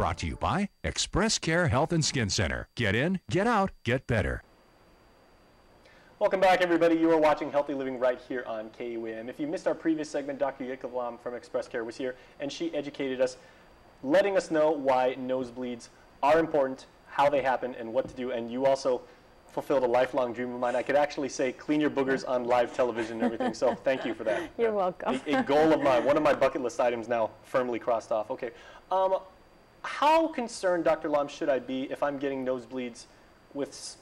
Brought to you by Express Care Health and Skin Center. Get in, get out, get better. Welcome back, everybody. You are watching Healthy Living right here on KUAM. If you missed our previous segment, Dr. Jitka from Express Care was here, and she educated us, letting us know why nosebleeds are important, how they happen, and what to do. And you also fulfilled a lifelong dream of mine. I could actually say clean your boogers on live television and everything, so thank you for that. You're welcome. A goal of mine, one of my bucket list items now firmly crossed off. Okay. How concerned, Dr. Lam, should I be if I'm getting nosebleeds with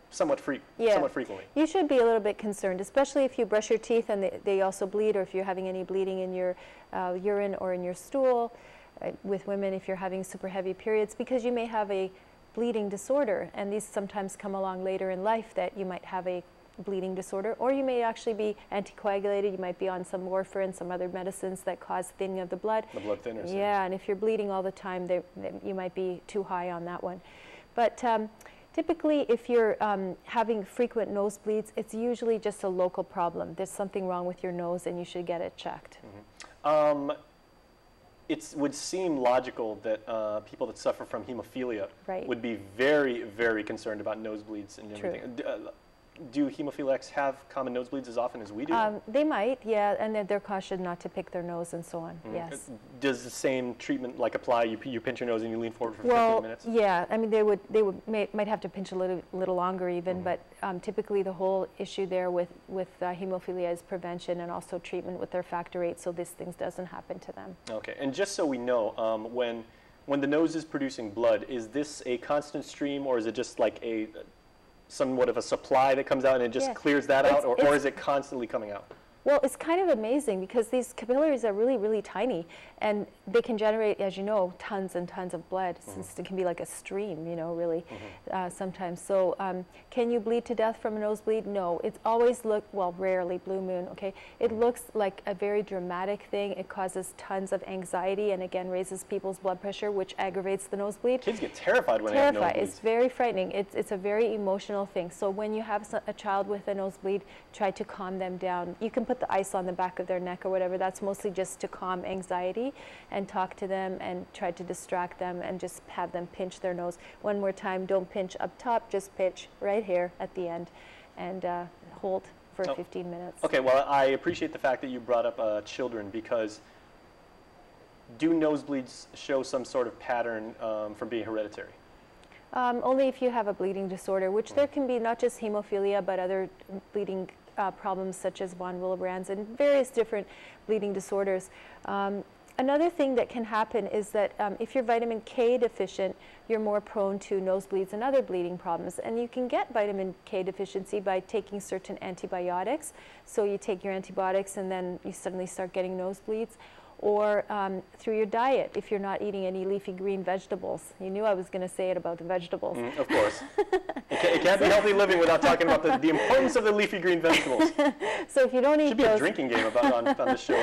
somewhat frequently? You should be a little bit concerned, especially if you brush your teeth and they also bleed, or if you're having any bleeding in your urine or in your stool. With women, if you're having super heavy periods, because you may have a bleeding disorder, and these sometimes come along later in life, that you might have a bleeding disorder, or you may actually be anticoagulated. You might be on some warfarin, some other medicines that cause thinning of the blood. The blood thinners. Yeah, and if you're bleeding all the time, you might be too high on that one. But typically, if you're having frequent nosebleeds, it's usually just a local problem. There's something wrong with your nose, and you should get it checked. Mm-hmm. It would seem logical that people that suffer from hemophilia would be very, very concerned about nosebleeds and everything. Do hemophiliacs have common nosebleeds as often as we do? They might, yeah, and they're cautioned not to pick their nose and so on, yes. Does the same treatment apply? You pinch your nose and you lean forward for 15 minutes? Yeah, I mean, might have to pinch a little longer even, but typically the whole issue there with hemophilia is prevention and also treatment with their factor VIII, so this thing doesn't happen to them. Okay, and just so we know, when the nose is producing blood, is this a constant stream, or is it just like somewhat of a supply that comes out and it just clears that out, or is it constantly coming out? Well, it's kind of amazing because these capillaries are really, really tiny, and they can generate, as you know, tons and tons of blood, since it can be like a stream, you know, really, sometimes. So can you bleed to death from a nosebleed? No. It's always rarely, blue moon, okay? It looks like a very dramatic thing. It causes tons of anxiety and, again, raises people's blood pressure, which aggravates the nosebleed. Kids get terrified when they have nosebleeds. It's very frightening. It's a very emotional thing. So when you have a child with a nosebleed, try to calm them down. You can put the ice on the back of their neck or whatever. That's mostly just to calm anxiety, and talk to them and try to distract them and just have them pinch their nose. One more time, don't pinch up top, just pinch right here at the end, and hold for 15 minutes. Okay, well, I appreciate the fact that you brought up children, because do nosebleeds show some sort of pattern from being hereditary? Only if you have a bleeding disorder, which there can be not just hemophilia, but other bleeding problems such as von Willebrand's and various different bleeding disorders. Another thing that can happen is that if you're vitamin K deficient, you're more prone to nosebleeds and other bleeding problems. And you can get vitamin K deficiency by taking certain antibiotics. So you take your antibiotics and then you suddenly start getting nosebleeds. Or through your diet, if you're not eating any leafy green vegetables. You knew I was going to say it about the vegetables. Of course. It can't be healthy living without talking about the importance of the leafy green vegetables. So if you don't eat Should be a drinking game on this show.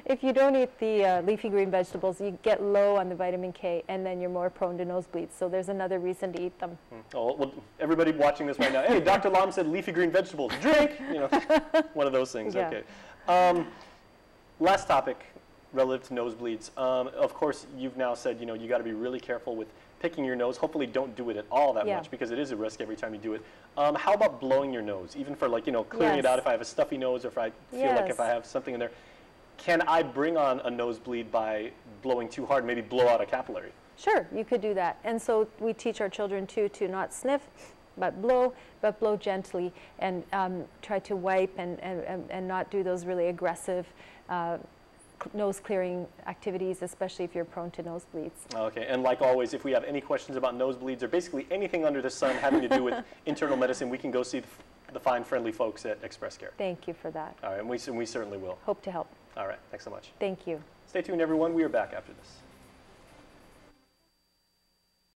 If you don't eat the leafy green vegetables, you get low on the vitamin K, and then you're more prone to nosebleeds. So there's another reason to eat them. Oh, well, everybody watching this right now, hey, Dr. Lam said leafy green vegetables. Drink! You know, one of those things. Yeah. Okay. Last topic relative to nosebleeds. Of course, you've now said, you know, you got to be really careful with picking your nose. Hopefully don't do it at all that much, because it is a risk every time you do it. How about blowing your nose, even for, like, you know, clearing it out if I have a stuffy nose, or if I feel like if I have something in there? Can I bring on a nosebleed by blowing too hard, maybe blow out a capillary? Sure, you could do that. And so we teach our children too to not sniff, but blow gently, and try to wipe and not do those really aggressive nose clearing activities, especially if you're prone to nosebleeds. Okay, and like always, if we have any questions about nosebleeds or basically anything under the sun having to do with internal medicine, we can go see the fine, friendly folks at Express Care. Thank you for that. All right, and we certainly will. Hope to help. All right, thanks so much. Thank you. Stay tuned, everyone. We are back after this.